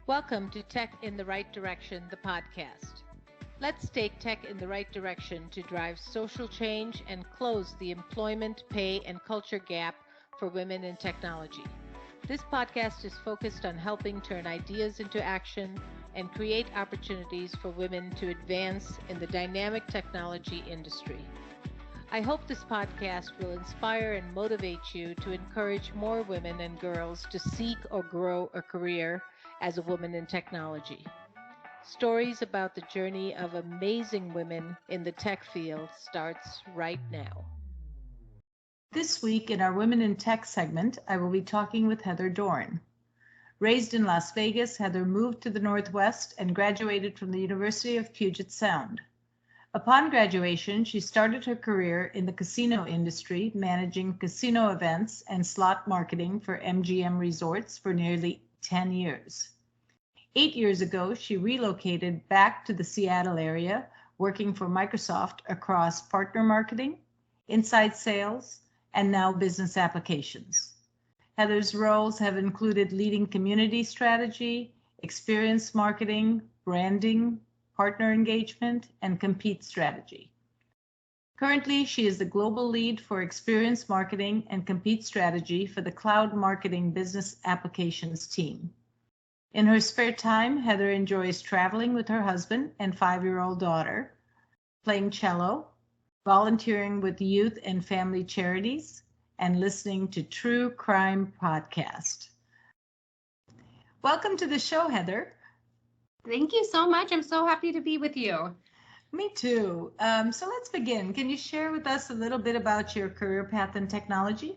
Welcome to Tech in the Right Direction, the podcast. Let's take tech in the right direction to drive social change and close the employment, pay, and culture gap for women in technology. This podcast is focused on helping turn ideas into action and create opportunities for women to advance in the dynamic technology industry. I hope this podcast will inspire and motivate you to encourage more women and girls to seek or grow a career as a woman in technology. Stories about the journey of amazing women in the tech field starts right now. This week in our Women in Tech segment, I will be talking with Heather Doran. Raised in Las Vegas, Heather moved to the Northwest and graduated from the University of Puget Sound. Upon graduation, she started her career in the casino industry, managing casino events and slot marketing for MGM Resorts for nearly 10 years. 8 years ago, she relocated back to the Seattle area, working for Microsoft across partner marketing, inside sales, and now business applications. Heather's roles have included leading community strategy, experience marketing, branding, partner engagement, and compete strategy. Currently, she is the global lead for experience marketing and compete strategy for the cloud marketing business applications team. In her spare time, Heather enjoys traveling with her husband and 5-year-old daughter, playing cello, volunteering with youth and family charities, and listening to true crime podcast. Welcome to the show, Heather. Thank you so much. I'm so happy to be with you. Me too. So let's begin. Can you share with us a little bit about your career path in technology?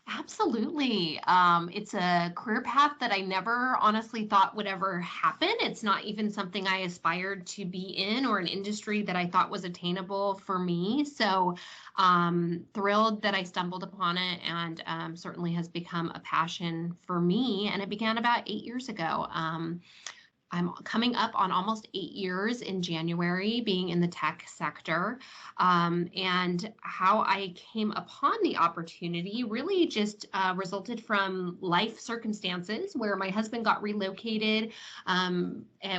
Absolutely. It's a career path that I never honestly thought would ever happen. It's not even something I aspired to be in or an industry that I thought was attainable for me. So thrilled that I stumbled upon it and certainly has become a passion for me. And it began about 8 years ago. I'm coming up on almost 8 years in January being in the tech sector. And how I came upon the opportunity really just resulted from life circumstances where my husband got relocated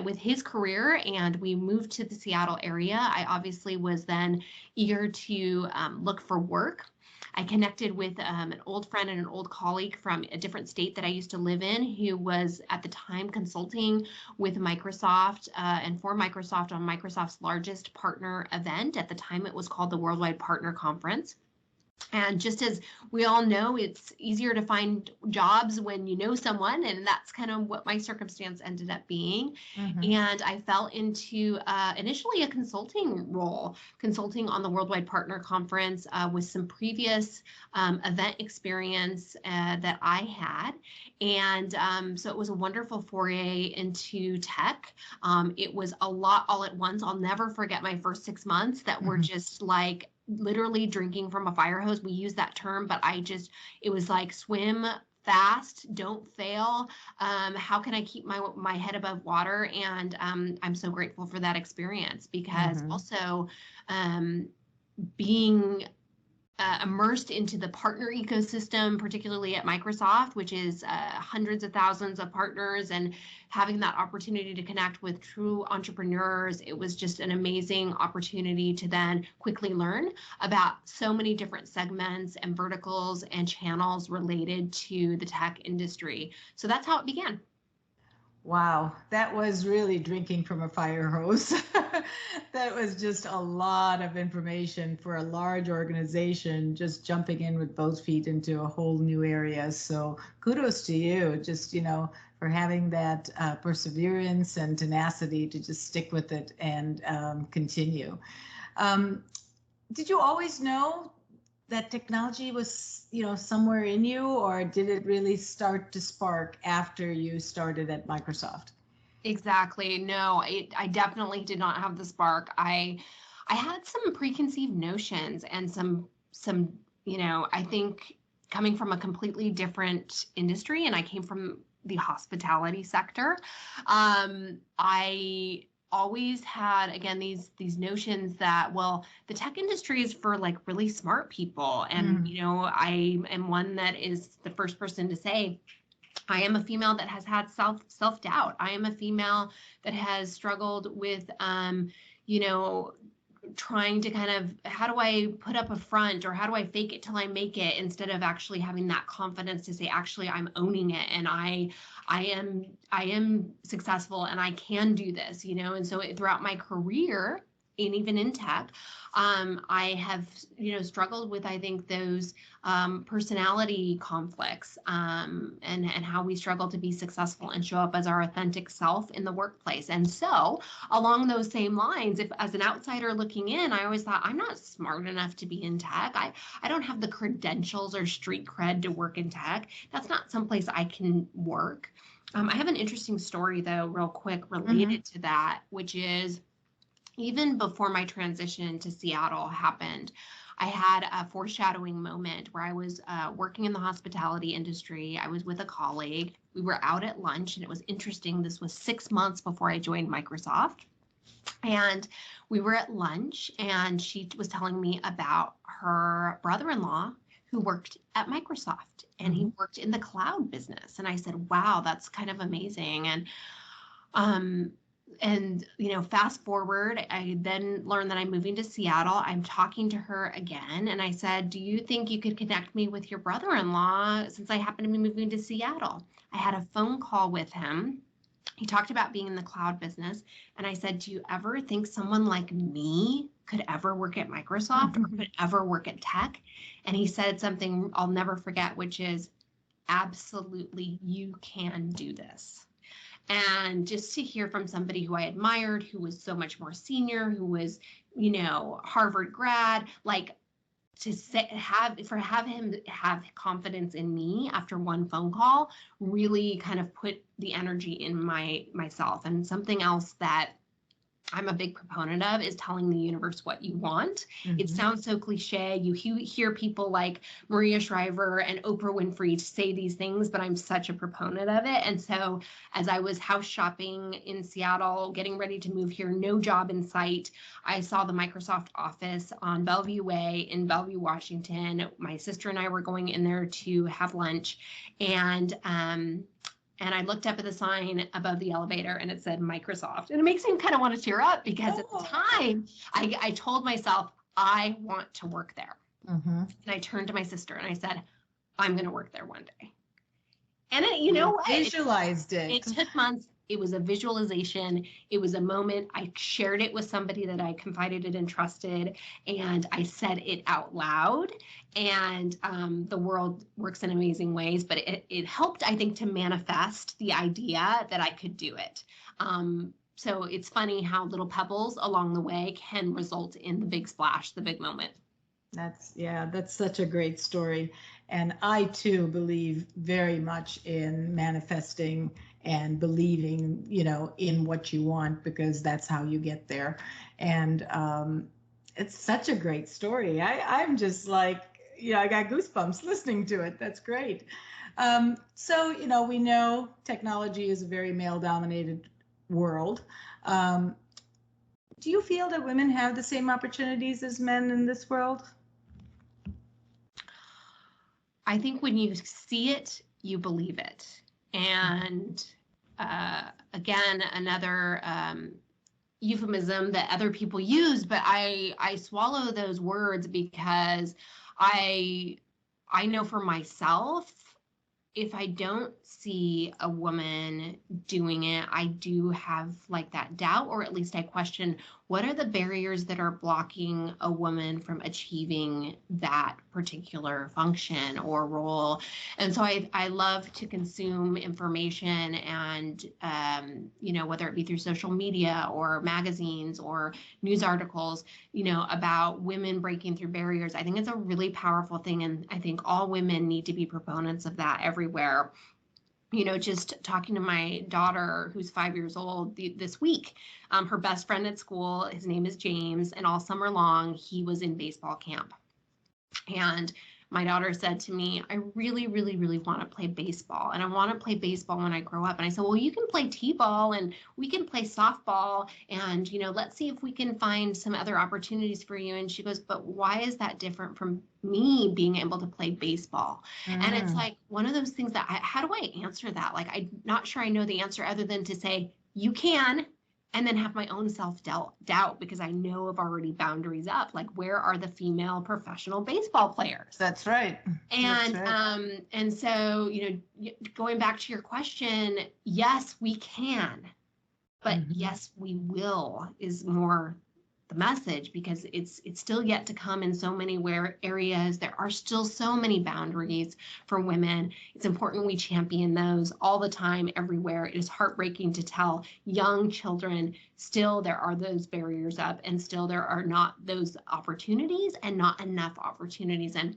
with his career and we moved to the Seattle area. I obviously was then eager to look for work. I connected with an old friend and an old colleague from a different state that I used to live in who was at the time consulting with Microsoft and for Microsoft on Microsoft's largest partner event. At the time, it was called the Worldwide Partner Conference. And just as we all know, it's easier to find jobs when you know someone, and that's kind of what my circumstance ended up being. Mm-hmm. And I fell into initially a consulting role, consulting on the Worldwide Partner Conference with some previous event experience that I had. And so it was a wonderful foray into tech. It was a lot all at once. I'll never forget my first 6 months that were just like literally drinking from a fire hose. We use that term, but it was like swim fast, don't fail. How can I keep my head above water? And I'm so grateful for that experience because also being immersed into the partner ecosystem, particularly at Microsoft, which is hundreds of thousands of partners, and having that opportunity to connect with true entrepreneurs, it was just an amazing opportunity to then quickly learn about so many different segments and verticals and channels related to the tech industry. So that's how it began. Wow, that was really drinking from a fire hose. That was just a lot of information for a large organization, just jumping in with both feet into a whole new area. So kudos to you, just, for having that perseverance and tenacity to just stick with it and continue. Did you always know that technology was, somewhere in you, or did it really start to spark after you started at Microsoft? Exactly. No, I definitely did not have the spark. I had some preconceived notions and some, I think coming from a completely different industry, and I came from the hospitality sector. I always had, again, these notions that, well, the tech industry is for like really smart people. And, I am one that is the first person to say, I am a female that has had self-doubt. I am a female that has struggled with, you know, trying to kind of, how do I put up a front, or how do I fake it till I make it, instead of actually having that confidence to say, actually, I'm owning it, and I am successful, and I can do this, you know. And so throughout my career, and even in tech, I have, you know, struggled with, I think, those personality conflicts, and how we struggle to be successful and show up as our authentic self in the workplace. And so along those same lines, if as an outsider looking in, I always thought, I'm not smart enough to be in tech. I don't have the credentials or street cred to work in tech. That's not someplace I can work. I have an interesting story, though, real quick, related to that, which is, even before my transition to Seattle happened, I had a foreshadowing moment where I was working in the hospitality industry. I was with a colleague. We were out at lunch, and it was interesting. This was 6 months before I joined Microsoft. And we were at lunch, and she was telling me about her brother-in-law who worked at Microsoft, and he worked in the cloud business. And I said, wow, that's kind of amazing. And, you know, fast forward, I then learned that I'm moving to Seattle. I'm talking to her again. And I said, do you think you could connect me with your brother-in-law, since I happen to be moving to Seattle? I had a phone call with him. He talked about being in the cloud business. And I said, do you ever think someone like me could ever work at Microsoft or could ever work at tech? And he said something I'll never forget, which is, absolutely, you can do this. And just to hear from somebody who I admired, who was so much more senior, who was, you know, Harvard grad, like, to say, have him have confidence in me after one phone call really kind of put the energy in myself. And something else that I'm a big proponent of is telling the universe what you want. It sounds so cliche. You hear people like Maria Shriver and Oprah Winfrey say these things, but I'm such a proponent of it. And so as I was house shopping in Seattle, getting ready to move here, no job in sight, I saw the Microsoft office on Bellevue Way in Bellevue, Washington. My sister and I were going in there to have lunch, and I looked up at the sign above the elevator, and it said Microsoft. And it makes me kind of want to tear up, because at the time I told myself, I want to work there. And I turned to my sister and I said, I'm going to work there one day. And you know what? Visualized it. It took months. It was a visualization. It was a moment. I shared it with somebody that I confided in and trusted, and I said it out loud. And the world works in amazing ways, but it helped, I think, to manifest the idea that I could do it. So it's funny how little pebbles along the way can result in the big splash, the big moment. That's such a great story. And I too believe very much in manifesting and believing, you know, in what you want, because that's how you get there. And it's such a great story. I'm just like, you know, I got goosebumps listening to it. That's great. So, you know, we know technology is a very male-dominated world. Do you feel that women have the same opportunities as men in this world? I think when you see it, you believe it. And again, another euphemism that other people use, but I swallow those words because I know for myself, if I don't see a woman doing it, I do have like that doubt, or at least I question, what are the barriers that are blocking a woman from achieving that particular function or role? And so I love to consume information, and, you know, whether it be through social media or magazines or news articles, you know, about women breaking through barriers. I think it's a really powerful thing. And I think all women need to be proponents of that everywhere. You know, just talking to my daughter, who's 5 years old this week, her best friend at school, his name is James, and all summer long, he was in baseball camp. And my daughter said to me, I really, really, really want to play baseball. And I want to play baseball when I grow up. And I said, well, you can play t-ball and we can play softball. And, let's see if we can find some other opportunities for you. And she goes, but why is that different from me being able to play baseball? And it's like one of those things that how do I answer that? Like, I'm not sure I know the answer other than to say, you can. And then have my own self-doubt because I know I've already boundaries up. Like, where are the female professional baseball players? That's right. And That's right. And so, going back to your question, yes, we can, but yes, we will is more the message, because it's still yet to come in so many areas. There are still so many boundaries for women. It's important we champion those all the time, everywhere. It is heartbreaking to tell young children still there are those barriers up, and still there are not those opportunities and not enough opportunities. And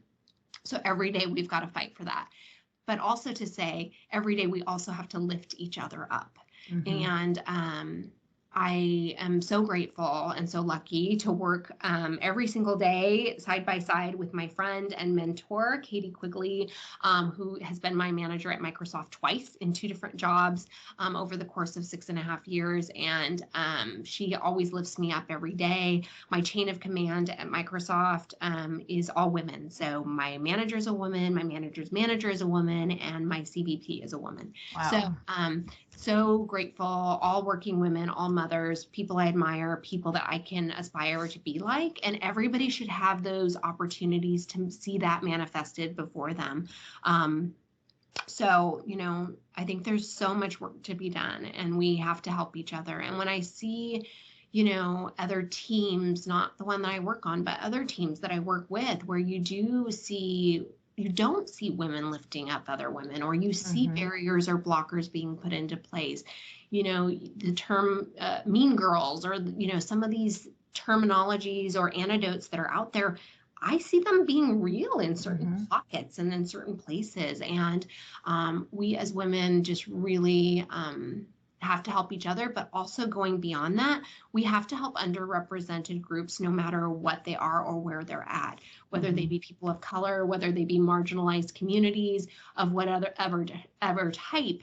so every day we've got to fight for that. But also to say every day we also have to lift each other up. And I am so grateful and so lucky to work every single day side by side with my friend and mentor, Katie Quigley, who has been my manager at Microsoft twice in 2 different jobs over the course of 6.5 years. And she always lifts me up every day. My chain of command at Microsoft is all women. So my manager is a woman, my manager's manager is a woman, and my CVP is a woman. Wow. So grateful, all working women, all mothers, people I admire, people that I can aspire to be like, and everybody should have those opportunities to see that manifested before them. So, I think there's so much work to be done, and we have to help each other. And when I see, other teams, not the one that I work on, but other teams that I work with, where you don't see women lifting up other women, or you see barriers or blockers being put into place. The term mean girls, or, some of these terminologies or anecdotes that are out there, I see them being real in certain pockets and in certain places. And we as women just really have to help each other, but also going beyond that, we have to help underrepresented groups, no matter what they are or where they're at, whether they be people of color, whether they be marginalized communities of whatever ever type.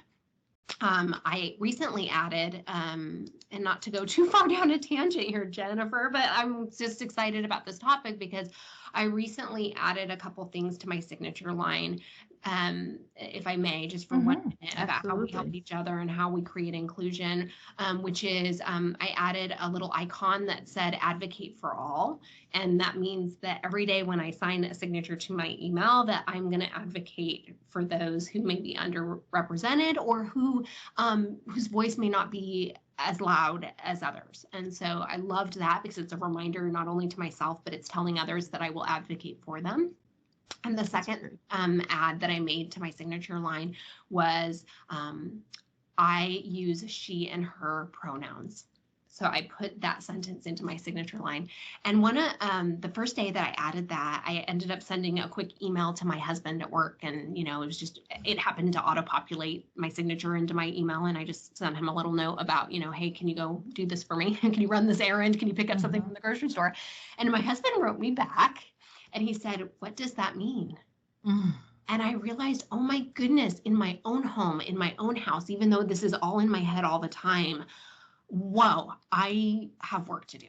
I recently added, and not to go too far down a tangent here, Jennifer, but I'm just excited about this topic because I recently added a couple things to my signature line, if I may, just for 1 minute, about how we help each other and how we create inclusion, which is I added a little icon that said advocate for all. And that means that every day when I sign a signature to my email, that I'm going to advocate for those who may be underrepresented, or whose voice may not be as loud as others. And so I loved that because it's a reminder not only to myself, but it's telling others that I will advocate for them. And the second ad that I made to my signature line was I use she and her pronouns. So I put that sentence into my signature line. And the first day that I added that, I ended up sending a quick email to my husband at work. And, it happened to auto-populate my signature into my email. And I just sent him a little note about, hey, can you go do this for me? Can you run this errand? Can you pick up something from the grocery store? And my husband wrote me back and he said, what does that mean? And I realized, oh my goodness, in my own home, in my own house, even though this is all in my head all the time, whoa, I have work to do.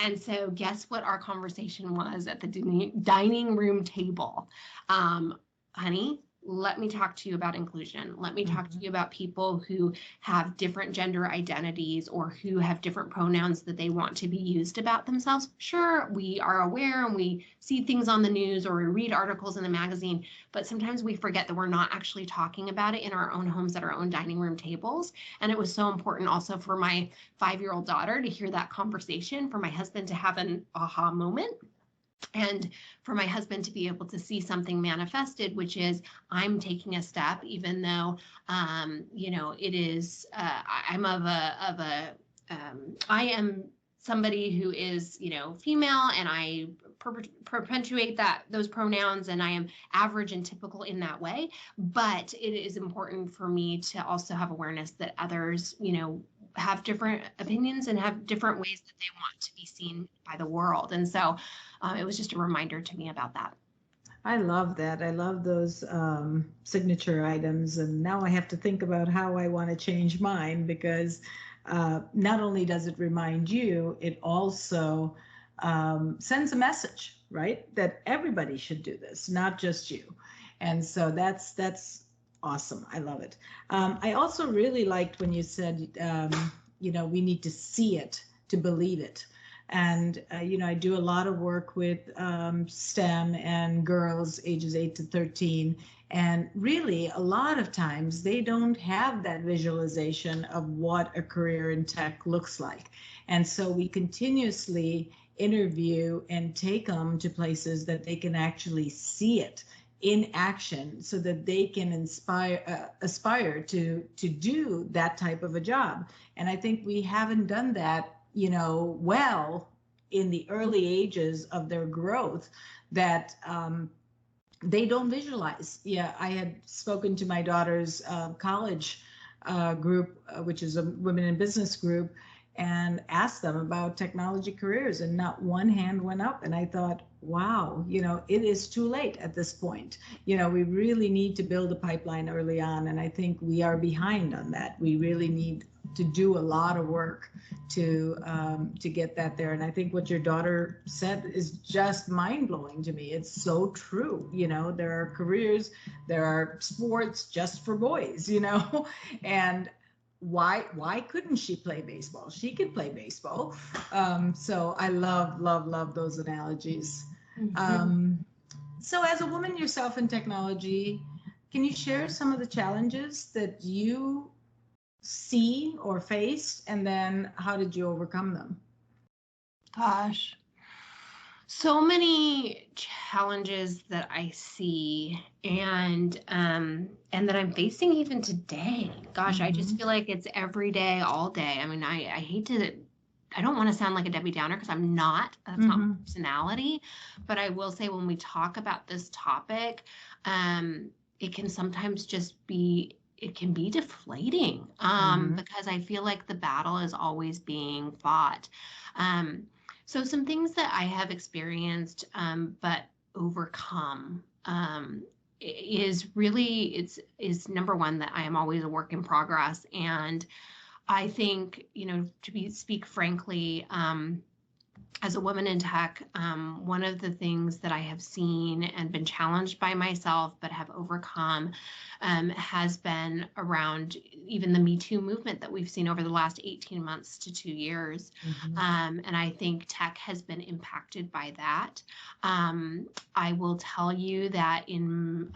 And so guess what our conversation was at the dining room table? Honey, let me talk to you about inclusion. Let me talk to you about people who have different gender identities, or who have different pronouns that they want to be used about themselves. Sure, we are aware and we see things on the news, or we read articles in the magazine, but sometimes we forget that we're not actually talking about it in our own homes at our own dining room tables. And it was so important also for my 5-year-old daughter to hear that conversation, for my husband to have an aha moment, and for my husband to be able to see something manifested, which is I'm taking a step, even though, it is, I am somebody who is, female, and I perpetuate those pronouns, and I am average and typical in that way. But it is important for me to also have awareness that others, have different opinions and have different ways that they want to be seen by the world. And so it was just a reminder to me about that. I love that. I love those signature items. And now I have to think about how I want to change mine because not only does it remind you, it also sends a message, right? That everybody should do this, not just you. And so that's awesome. I love it. I also really liked when you said, we need to see it to believe it. And, I do a lot of work with STEM and girls ages 8 to 13. And really, a lot of times they don't have that visualization of what a career in tech looks like. And so we continuously interview and take them to places that they can actually see it in action so that they can aspire to do that type of a job. And I think we haven't done that well in the early ages of their growth that they don't visualize. Yeah, I had spoken to my daughter's college group, which is a women in business group, and asked them about technology careers, and not one hand went up. And I thought, wow, it is too late at this point. We really need to build a pipeline early on, and I think we are behind on that. We really need to do a lot of work to get that there. And I think what your daughter said is just mind-blowing to me. It's so true. There are careers, there are sports just for boys, and why couldn't she play baseball? She could play baseball. So I love those analogies. So as a woman yourself in technology, can you share some of the challenges that you see or faced, and then how did you overcome them? Gosh, so many challenges that I see and that I'm facing even today. Gosh, I just feel like it's every day, all day. I mean, I hate to, I don't want to sound like a Debbie Downer because I'm not. That's not my personality. But I will say when we talk about this topic, it can sometimes just be, it can be deflating because I feel like the battle is always being fought. So some things that I have experienced but overcome is really, is number one, that I am always a work in progress. And I think, speak frankly, as a woman in tech, one of the things that I have seen and been challenged by myself, but have overcome, has been around even the Me Too movement that we've seen over the last 18 months to 2 years. And I think tech has been impacted by that. I will tell you that in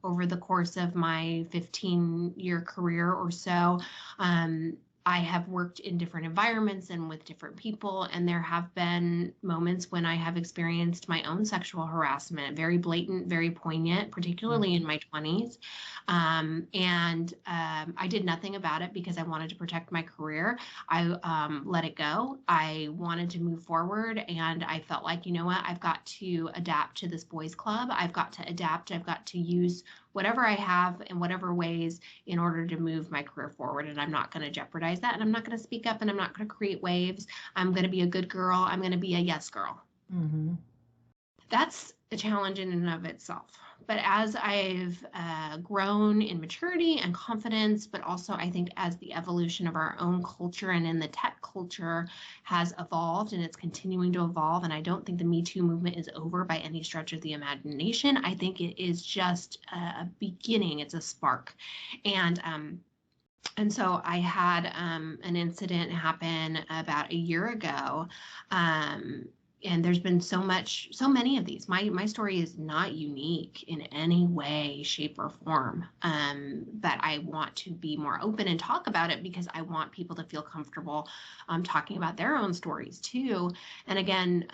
over the course of my 15-year career or so, I have worked in different environments and with different people, and there have been moments when I have experienced my own sexual harassment, very blatant, very poignant, particularly in my 20s. I did nothing about it because I wanted to protect my career. I let it go. I wanted to move forward, and I felt like, you know what, I've got to adapt to this boys' club. I've got to adapt. I've got to use whatever I have in whatever ways in order to move my career forward. And I'm not going to jeopardize that. And I'm not going to speak up, and I'm not going to create waves. I'm going to be a good girl. I'm going to be a yes girl. That's a challenge in and of itself. But as I've grown in maturity and confidence, but also I think as the evolution of our own culture and in the tech culture has evolved, and it's continuing to evolve, and I don't think the Me Too movement is over by any stretch of the imagination. I think it is just a beginning. It's a spark. And so I had an incident happen about a year ago. And there's been so many of these. My story is not unique in any way, shape, or form. But I want to be more open and talk about it because I want people to feel comfortable talking about their own stories too. And again,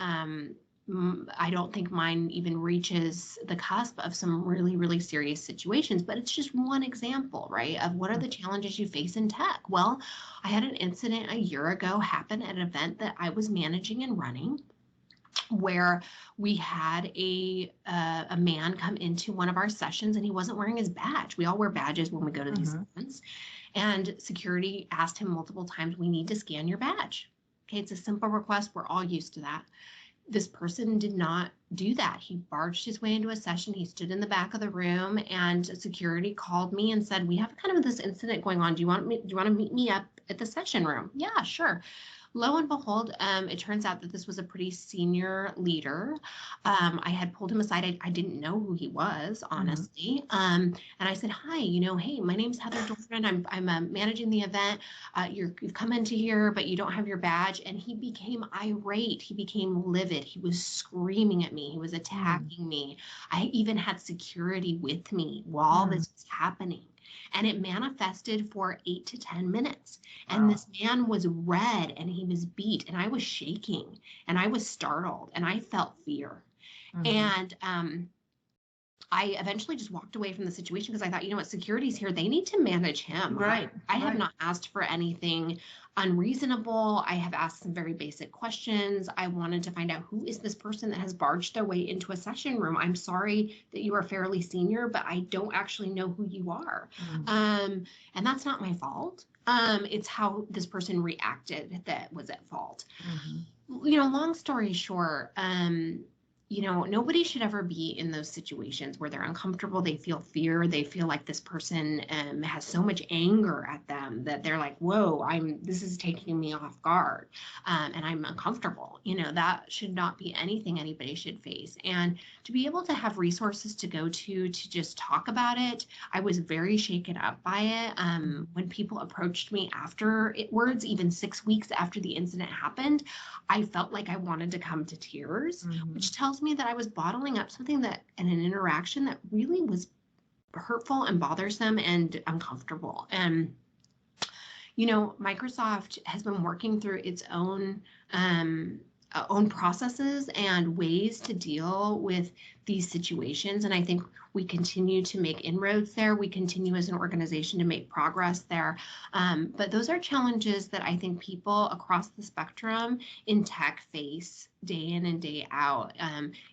I don't think mine even reaches the cusp of some really, really serious situations, but it's just one example, right, of what are the challenges you face in tech. Well, I had an incident a year ago happen at an event that I was managing and running, where we had a man come into one of our sessions and he wasn't wearing his badge. We all wear badges when we go to these events. And security asked him multiple times, we need to scan your badge. Okay, it's a simple request. We're all used to that. this person did not do that. He barged his way into a session. He stood in the back of the room, and security called me and said, "We have kind of this incident going on. Do you want to meet me up at the session room?" Yeah, sure. Lo and behold, it turns out that this was a pretty senior leader. I had pulled him aside. I didn't know who he was, honestly. And I said, "Hi, hey, my name's Heather Doran. I'm managing the event. You've come into here, but you don't have your badge." And he became irate. He became livid. He was screaming at me. He was attacking me. I even had security with me while this was happening. And it manifested for 8 to 10 minutes. And this man was red and he was beat, and I was shaking and I was startled and I felt fear. And I eventually just walked away from the situation because I thought, what, security's here. They need to manage him. Right. I have not asked for anything unreasonable. I have asked some very basic questions. I wanted to find out, who is this person that has barged their way into a session room? I'm sorry that you are fairly senior, but I don't actually know who you are. And that's not my fault. It's how this person reacted that was at fault. Long story short, nobody should ever be in those situations where they're uncomfortable. They feel fear. They feel like this person has so much anger at them that they're like, whoa, this is taking me off guard, and I'm uncomfortable. That should not be anything anybody should face. And to be able to have resources to go to just talk about it, I was very shaken up by it. When people approached me afterwards, even 6 weeks after the incident happened, I felt like I wanted to come to tears, which tells me that I was bottling up something that in an interaction that really was hurtful and bothersome and uncomfortable. And Microsoft has been working through its own processes and ways to deal with these situations. And I think we continue to make inroads there. We continue as an organization to make progress there. But those are challenges that I think people across the spectrum in tech face day in and day out,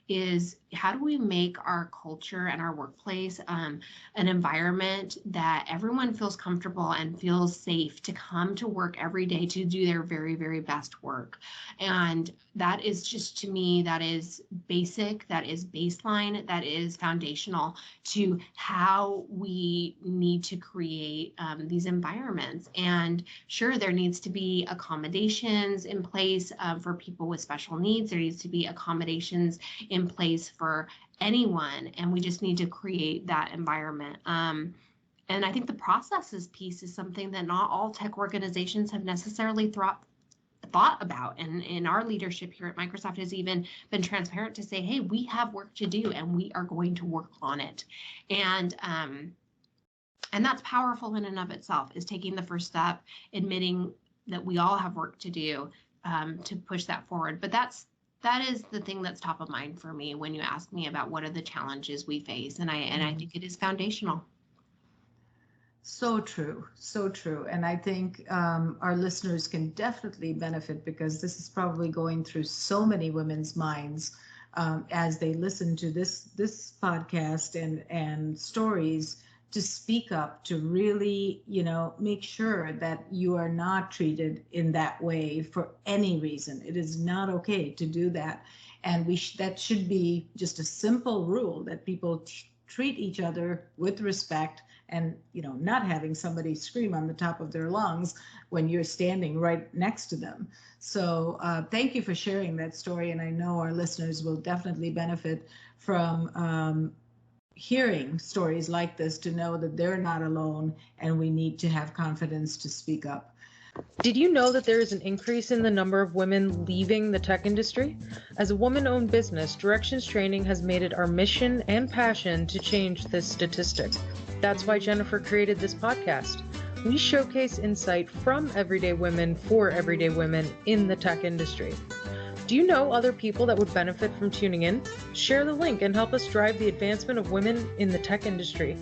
is how do we make our culture and our workplace an environment that everyone feels comfortable and feels safe to come to work every day to do their very, very best work. And that is just, to me, that is basic, that is baseline, that is foundational to how we need to create these environments. And sure, there needs to be accommodations in place for people with special needs. There needs to be accommodations in place for anyone, and we just need to create that environment. And I think the processes piece is something that not all tech organizations have necessarily thought about. And in our leadership here at Microsoft has even been transparent to say, hey, we have work to do and we are going to work on it. And that's powerful in and of itself, is taking the first step, admitting that we all have work to do to push that forward. But that is the thing that's top of mind for me when you ask me about what are the challenges we face. And I think it is foundational. So true, so true. And I think our listeners can definitely benefit, because this is probably going through so many women's minds as they listen to this podcast and stories, to speak up, to really, make sure that you are not treated in that way for any reason. It is not okay to do that. And that should be just a simple rule, that people treat each other with respect, and not having somebody scream on the top of their lungs when you're standing right next to them. So thank you for sharing that story, and I know our listeners will definitely benefit from hearing stories like this, to know that they're not alone and we need to have confidence to speak up. Did you know that there is an increase in the number of women leaving the tech industry? As a woman-owned business, Directions Training has made it our mission and passion to change this statistic. That's why Jennifer created this podcast. We showcase insight from everyday women for everyday women in the tech industry. Do you know other people that would benefit from tuning in? Share the link and help us drive the advancement of women in the tech industry.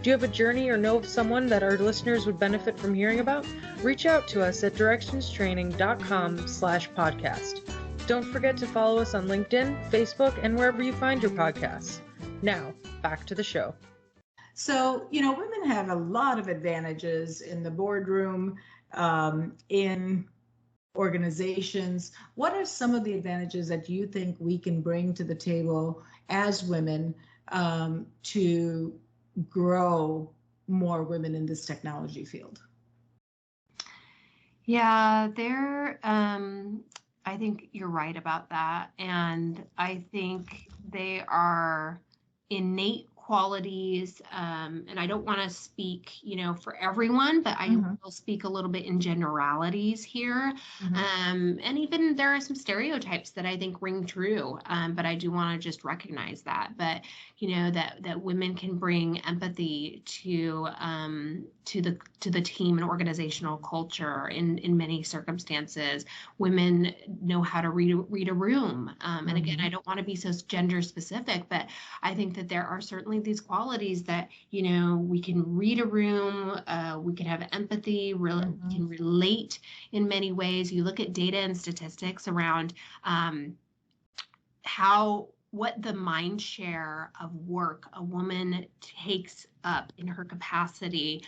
Do you have a journey or know of someone that our listeners would benefit from hearing about? Reach out to us at directionstraining.com/podcast. Don't forget to follow us on LinkedIn, Facebook, and wherever you find your podcasts. Now, back to the show. So, women have a lot of advantages in the boardroom, in organizations. What are some of the advantages that you think we can bring to the table as women to grow more women in this technology field? Yeah, I think you're right about that. And I think they are innate qualities. And I don't want to speak, for everyone, but I will speak a little bit in generalities here. And even there are some stereotypes that I think ring true. But I do want to just recognize that. But, that women can bring empathy to the team and organizational culture in many circumstances. Women know how to read a room. And again, I don't want to be so gender specific, but I think that there are certainly these qualities that, we can read a room, we can have empathy, we can relate in many ways. You look at data and statistics around what the mind share of work a woman takes up in her capacity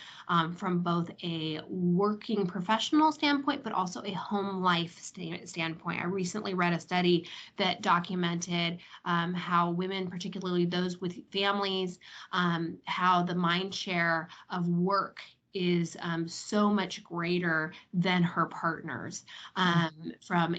from both a working professional standpoint, but also a home life standpoint. I recently read a study that documented how women, particularly those with families, how the mind share of work is so much greater than her partners. From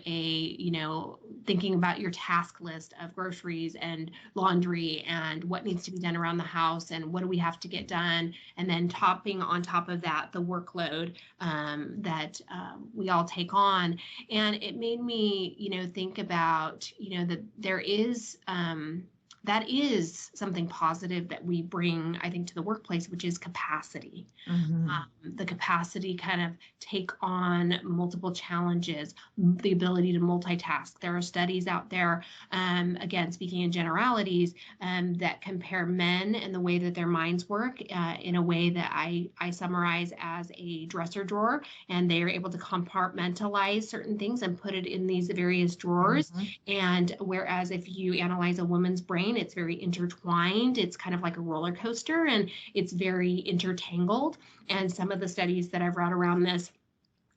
thinking about your task list of groceries and laundry and what needs to be done around the house and what do we have to get done, and then topping on top of that the workload that we all take on. And it made me think about that there is that is something positive that we bring, I think, to the workplace, which is capacity. The capacity kind of take on multiple challenges, the ability to multitask. There are studies out there, again, speaking in generalities, that compare men and the way that their minds work in a way that I summarize as a dresser drawer, and they are able to compartmentalize certain things and put it in these various drawers. And whereas if you analyze a woman's brain, it's very intertwined. It's kind of like a roller coaster, and it's very intertangled. And some of the studies that I've read around this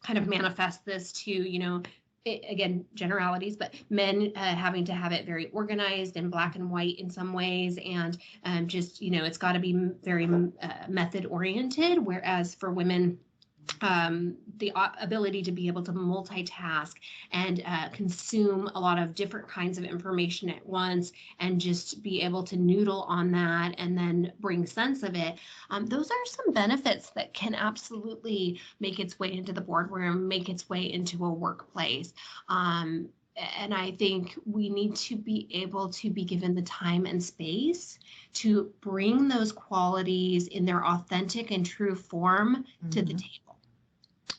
kind of manifest this to, again, generalities, but men having to have it very organized and black and white in some ways. And just, it's got to be very method oriented. Whereas for women, the ability to be able to multitask and consume a lot of different kinds of information at once and just be able to noodle on that and then bring sense of it. Those are some benefits that can absolutely make its way into the boardroom, make its way into a workplace. And I think we need to be able to be given the time and space to bring those qualities in their authentic and true form to the table.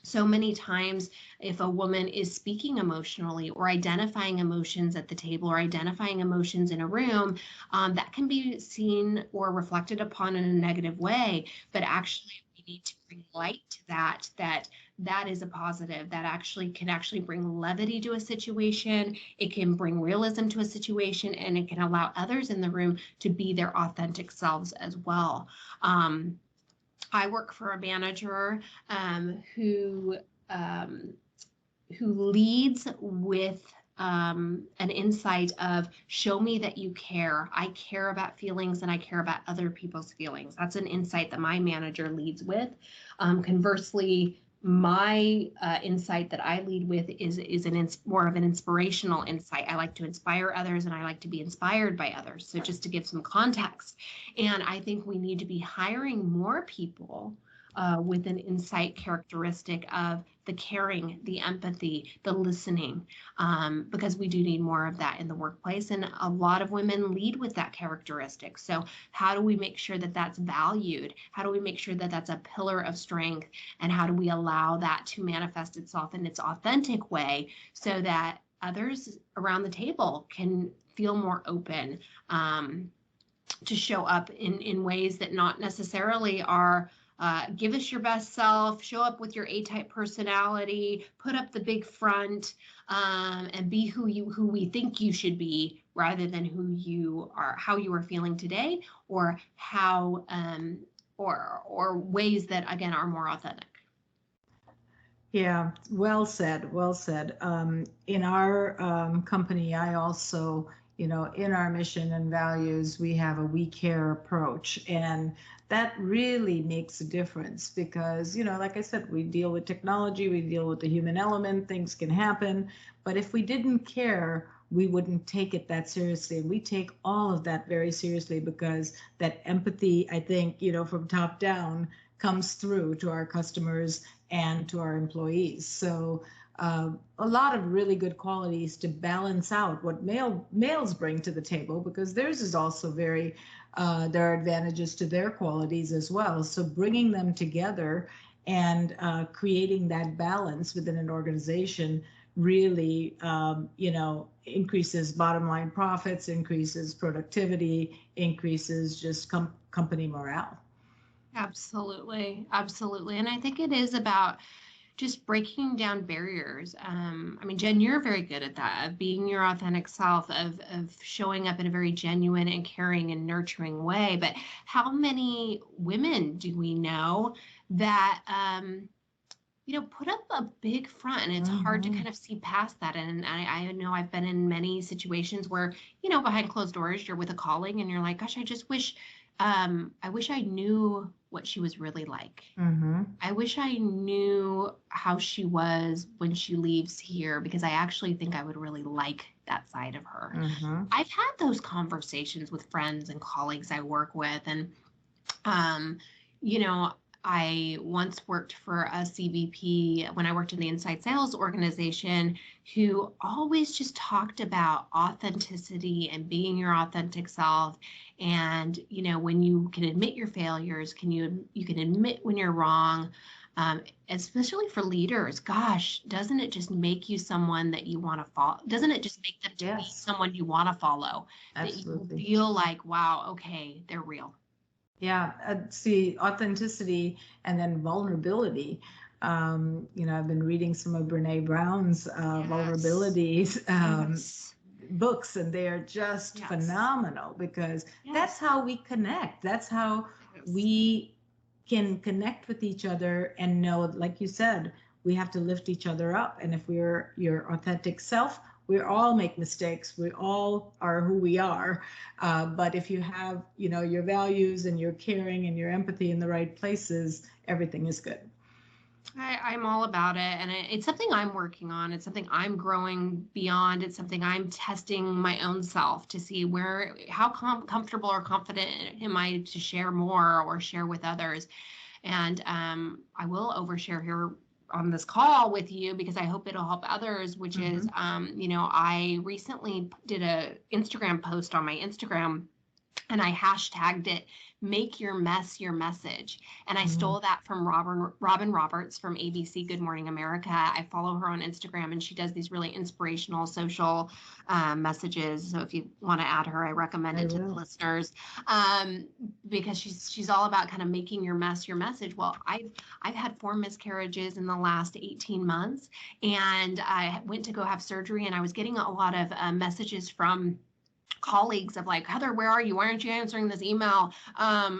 So many times, if a woman is speaking emotionally or identifying emotions at the table or identifying emotions in a room, that can be seen or reflected upon in a negative way. But actually, we need to bring light to that is a positive, that can bring levity to a situation. It can bring realism to a situation, and it can allow others in the room to be their authentic selves as well. I work for a manager who leads with an insight of show me that you care. I care about feelings and I care about other people's feelings. That's an insight that my manager leads with. Conversely, my insight that I lead with is more of an inspirational insight. I like to inspire others and I like to be inspired by others. So just to give some context, and I think we need to be hiring more people with an insight characteristic of the caring, the empathy, the listening, because we do need more of that in the workplace. And a lot of women lead with that characteristic. So how do we make sure that that's valued? How do we make sure that that's a pillar of strength? And how do we allow that to manifest itself in its authentic way so that others around the table can feel more open to show up in ways that not necessarily are give us your best self, show up with your A-type personality, put up the big front, and be who we think you should be, rather than who you are, how you are feeling today, or how or ways that again are more authentic. Yeah, well said, well said. In our company, I also, in our mission and values, we have a we care approach. And that really makes a difference because, like I said, we deal with technology, we deal with the human element, things can happen. But if we didn't care, we wouldn't take it that seriously. And we take all of that very seriously because that empathy, I think, from top down comes through to our customers and to our employees. So a lot of really good qualities to balance out what males bring to the table because theirs is also very there are advantages to their qualities as well. So bringing them together and creating that balance within an organization really increases bottom line profits, increases productivity, increases just company morale. Absolutely. Absolutely. And I think it is about just breaking down barriers. I mean, Jen, you're very good at that, of being your authentic self, of showing up in a very genuine and caring and nurturing way. But how many women do we know that, put up a big front, and it's hard to kind of see past that. And I know I've been in many situations where, behind closed doors, you're with a colleague and you're like, gosh, I wish I knew what she was really like. I wish I knew how she was when she leaves here, because I actually think I would really like that side of her. I've had those conversations with friends and colleagues I work with. And, I once worked for a CVP when I worked in the inside sales organization, who always just talked about authenticity and being your authentic self. And, when you can admit your failures, you can admit when you're wrong, especially for leaders. Gosh, doesn't it just make you someone that you want to follow? Doesn't it just make them to be someone you want to follow? Absolutely. That you feel like, wow, okay, they're real. Yeah, see, authenticity and then vulnerability. I've been reading some of Brene Brown's vulnerabilities books, and they are just phenomenal because that's how we connect. That's how we can connect with each other and know, like you said, we have to lift each other up. And if we're your authentic self, we all make mistakes. We all are who we are. But if you have, your values and your caring and your empathy in the right places, everything is good. I'm all about it. And it's something I'm working on. It's something I'm growing beyond. It's something I'm testing my own self to see how comfortable or confident am I to share more or share with others. And I will overshare here on this call with you because I hope it'll help others, which is, I recently did a Instagram post on my Instagram, and I hashtagged it, "Make Your Mess Your Message." And I stole that from Robin Roberts from ABC Good Morning America. I follow her on Instagram, and she does these really inspirational social messages. So if you want to add her, I recommend it to the listeners, because she's all about kind of making your mess your message. Well, I've had 4 miscarriages in the last 18 months, and I went to go have surgery, and I was getting a lot of messages from colleagues of like, "Heather, where are you? Why aren't you answering this email?" I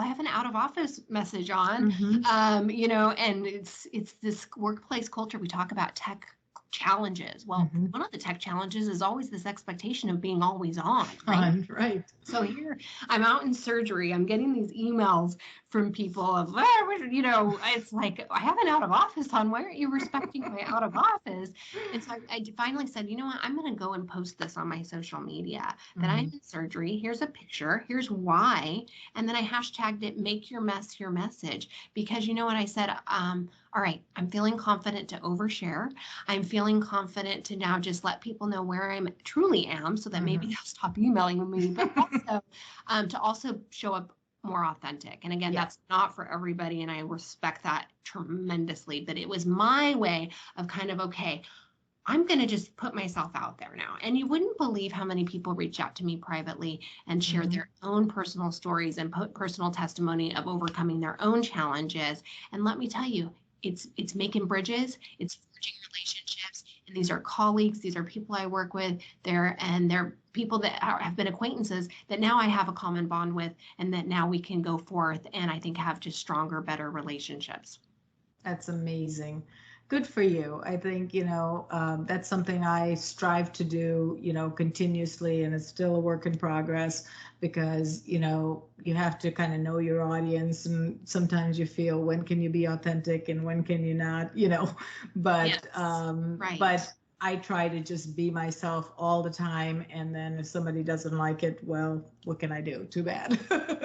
have an out of office message on, and it's this workplace culture. We talk about tech challenges. Well, one of the tech challenges is always this expectation of being always on. Right. So here I'm out in surgery. I'm getting these emails from people of, it's like, I have an out of office on. Why aren't you respecting my out of office? And so I finally said, you know what? I'm going to go and post this on my social media that I'm in surgery. Here's a picture. Here's why. And then I hashtagged it, "Make Your Mess Your Message," because you know what I said? All right, I'm feeling confident to overshare. I'm feeling confident to now just let people know where I truly am, so that maybe they'll stop emailing me, but also to also show up more authentic. And again, that's not for everybody, and I respect that tremendously, but it was my way of kind of, okay, I'm going to just put myself out there now. And you wouldn't believe how many people reach out to me privately and share their own personal stories and personal testimony of overcoming their own challenges. And let me tell you, it's making bridges, it's forging relationships. And these are colleagues, these are people I work with, they're people that have been acquaintances that now I have a common bond with, and that now we can go forth and I think have just stronger, better relationships. That's amazing. good for you. I think, that's something I strive to do, continuously, and it's still a work in progress because, you have to kind of know your audience, and sometimes you feel when can you be authentic and when can you not, but, Yes. Right. but I try to just be myself all the time. And then if somebody doesn't like it, well, what can I do? Too bad.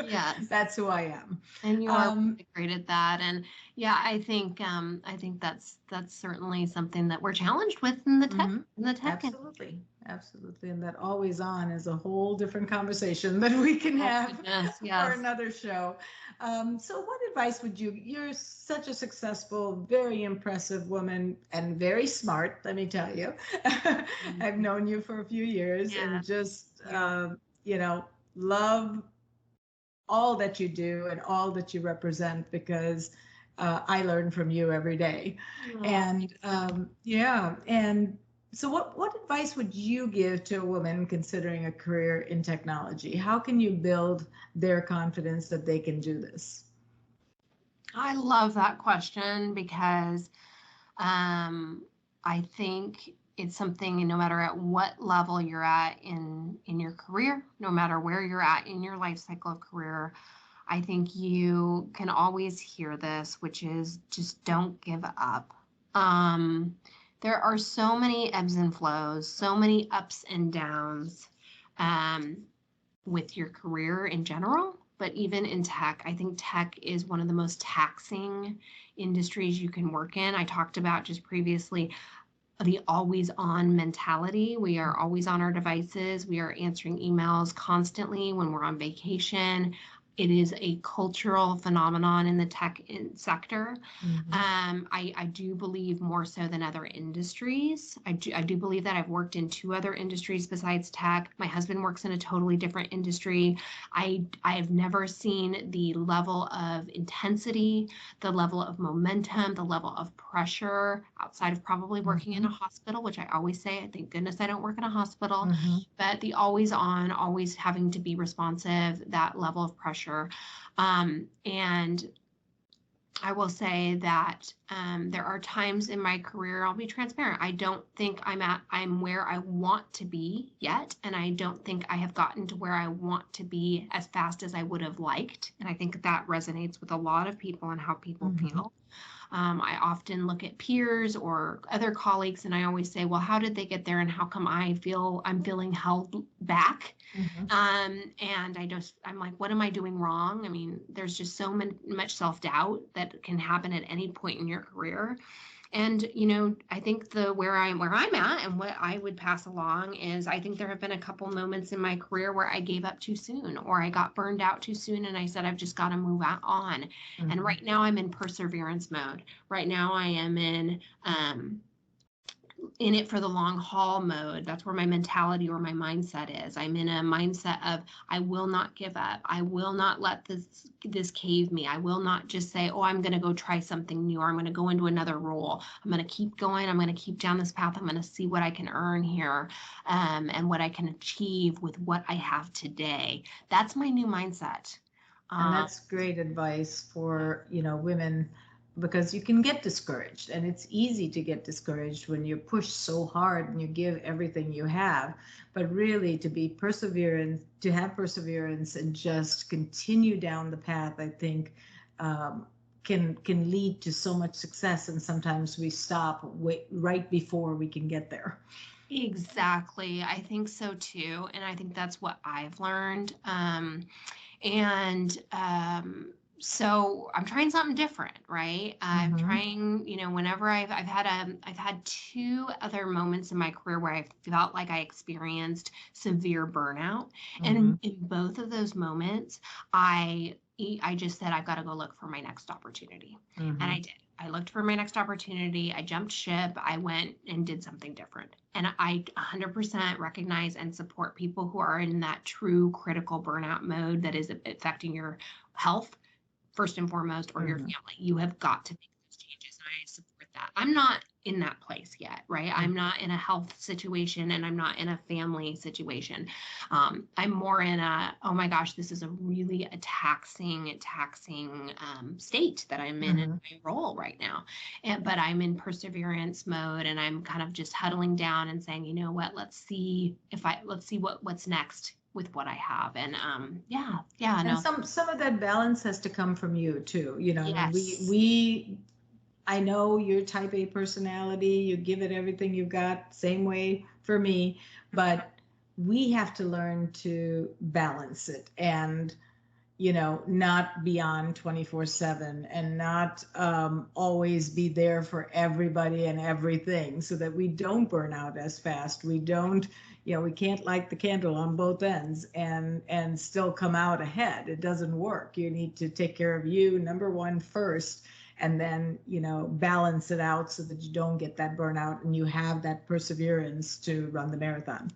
Yes. That's who I am. And you are really great at that. And yeah, I think that's certainly something that we're challenged with in the tech Absolutely. Absolutely. And that always on is a whole different conversation that we can have Goodness, for yes. another show. So what advice would you're such a successful, very impressive woman and very smart, let me tell you. I've known you for a few years and just, love all that you do and all that you represent because I learn from you every day. And yeah, and so what advice would you give to a woman considering a career in technology? How can you build their confidence that they can do this? I love that question because I think it's something, no matter at what level you're at in your career, no matter where you're at in your life cycle of career, I think you can always hear this, which is just don't give up. There are so many ebbs and flows, so many ups and downs with your career in general, but even in tech. I think tech is one of the most taxing industries you can work in. I talked about just previously the always on mentality. We are always on our devices. We are answering emails constantly when we're on vacation. It is a cultural phenomenon in the tech sector. I do believe more so than other industries. I do believe that. I've worked in 2 other industries besides tech. My husband works in a totally different industry. I've never seen the level of intensity, the level of momentum, the level of pressure outside of probably working in a hospital, which I always say, thank goodness I don't work in a hospital, but the always on, always having to be responsive, that level of pressure. And I will say that there are times in my career, I'll be transparent. I don't think I'm where I want to be yet. And I don't think I have gotten to where I want to be as fast as I would have liked. And I think that resonates with a lot of people and how people feel. I often look at peers or other colleagues and I always say, well, how did they get there and how come I'm feeling held back? And I'm like, what am I doing wrong? I mean, there's just so much self-doubt that can happen at any point in your career. And, I think where I'm at and what I would pass along is I think there have been a couple moments in my career where I gave up too soon or I got burned out too soon. And I said, I've just got to move on. And right now I'm in perseverance mode. Right now I am in it for the long haul mode. That's where my mentality or my mindset is. I'm in a mindset of I will not give up. I will not let this cave me. I will not just say, oh, I'm going to go try something new or I'm going to go into another role. I'm going to keep going. I'm going to keep down this path. I'm going to see what I can earn here and what I can achieve with what I have today. That's my new mindset. And that's great advice for, women, because you can get discouraged and it's easy to get discouraged when you push so hard and you give everything you have, but really to be perseverant, to have perseverance and just continue down the path, I think can lead to so much success. And sometimes we stop right before we can get there. Exactly. I think so too. And I think that's what I've learned. So I'm trying something different, right? I'm trying, whenever I've had 2 other moments in my career where I felt like I experienced severe burnout. And in both of those moments, I just said, I've got to go look for my next opportunity. And I did. I looked for my next opportunity. I jumped ship. I went and did something different. And I 100% recognize and support people who are in that true critical burnout mode that is affecting your health first and foremost, or your family. You have got to make those changes. And I support that. I'm not in that place yet, right? I'm not in a health situation and I'm not in a family situation. I'm more in a, oh my gosh, this is a really taxing state that I'm in my role right now. But I'm in perseverance mode, and I'm kind of just huddling down and saying, you know what, let's see what's next with what I have. And And some of that balance has to come from you too. You know, yes. I know you're type A personality, you give it everything you've got, same way for me, but we have to learn to balance it and, you know, not be on 24/7 and not always be there for everybody and everything, so that we don't burn out as fast. We don't, you know, we can't light the candle on both ends and still come out ahead. It doesn't work. You need to take care of you, number one, first, and then, you know, balance it out so that you don't get that burnout and you have that perseverance to run the marathon.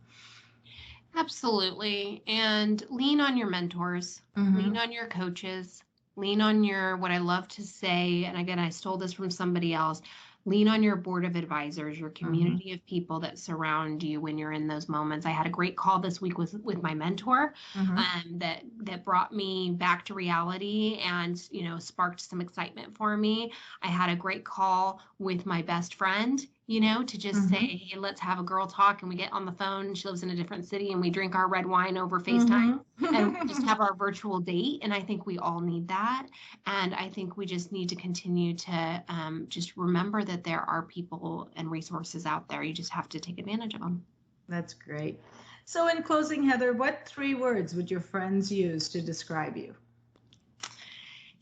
Absolutely. And lean on your mentors, lean on your coaches, lean on what I love to say, and again, I stole this from somebody else, lean on your board of advisors, your community of people that surround you when you're in those moments. I had a great call this week with my mentor that brought me back to reality and, you know, sparked some excitement for me. I had a great call with my best friend, you know, to just say, hey, let's have a girl talk, and we get on the phone. She lives in a different city, and we drink our red wine over FaceTime and we just have our virtual date. And I think we all need that. And I think we just need to continue to just remember that there are people and resources out there. You just have to take advantage of them. That's great. So in closing, Heather, what 3 words would your friends use to describe you?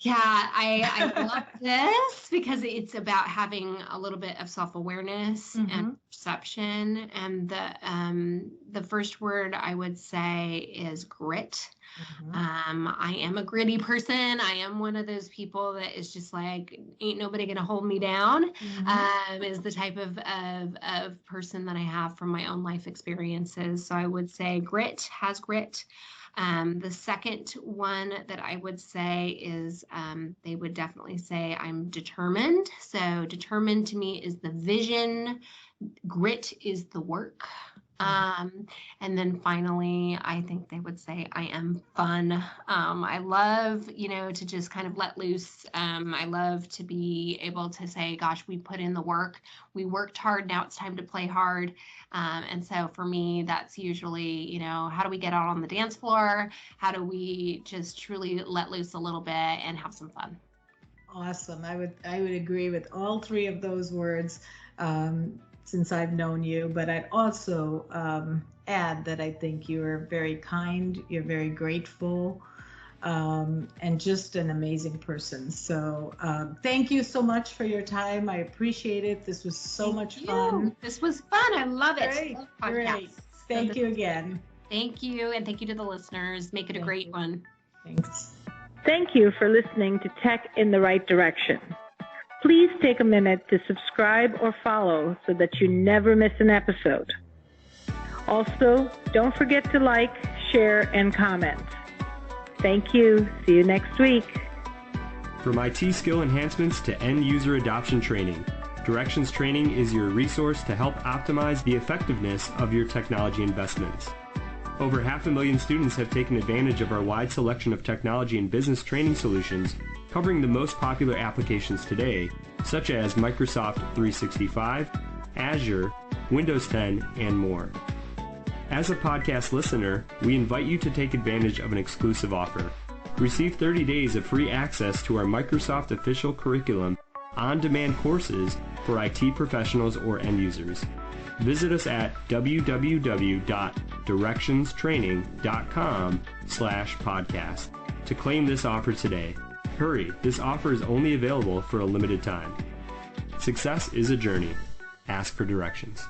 Yeah, I love this because it's about having a little bit of self-awareness and perception. And the first word I would say is grit. I am a gritty person. I am one of those people that is just like, ain't nobody gonna hold me down. Is the type of person that I have from my own life experiences. So I would say grit, has grit. The second one that I would say is they would definitely say I'm determined. So determined to me is the vision, grit is the work. And then finally, I think they would say I am fun. I love, you know, to just kind of let loose. I love to be able to say, gosh, we put in the work. We worked hard. Now it's time to play hard. And so for me, that's usually, you know, how do we get out on the dance floor? How do we just truly let loose a little bit and have some fun? Awesome. I would agree with all 3 of those words. Since I've known you, but I'd also add that I think you're very kind, you're very grateful, and just an amazing person. So thank you so much for your time. I appreciate it. This was so much fun. This was fun. I love it. Great. Thank you again. Thank you. And thank you to the listeners. Make it a great one. Thanks. Thank you for listening to Tech in the Right Direction. Please take a minute to subscribe or follow so that you never miss an episode. Also, don't forget to like, share, and comment. Thank you. See you next week. From IT skill enhancements to end-user adoption training, Directions Training is your resource to help optimize the effectiveness of your technology investments. Over 500,000 students have taken advantage of our wide selection of technology and business training solutions covering the most popular applications today, such as Microsoft 365, Azure, Windows 10, and more. As a podcast listener, we invite you to take advantage of an exclusive offer. Receive 30 days of free access to our Microsoft official curriculum on-demand courses for IT professionals or end users. Visit us at www.directionstraining.com/podcast to claim this offer today. Hurry, this offer is only available for a limited time. Success is a journey. Ask for directions.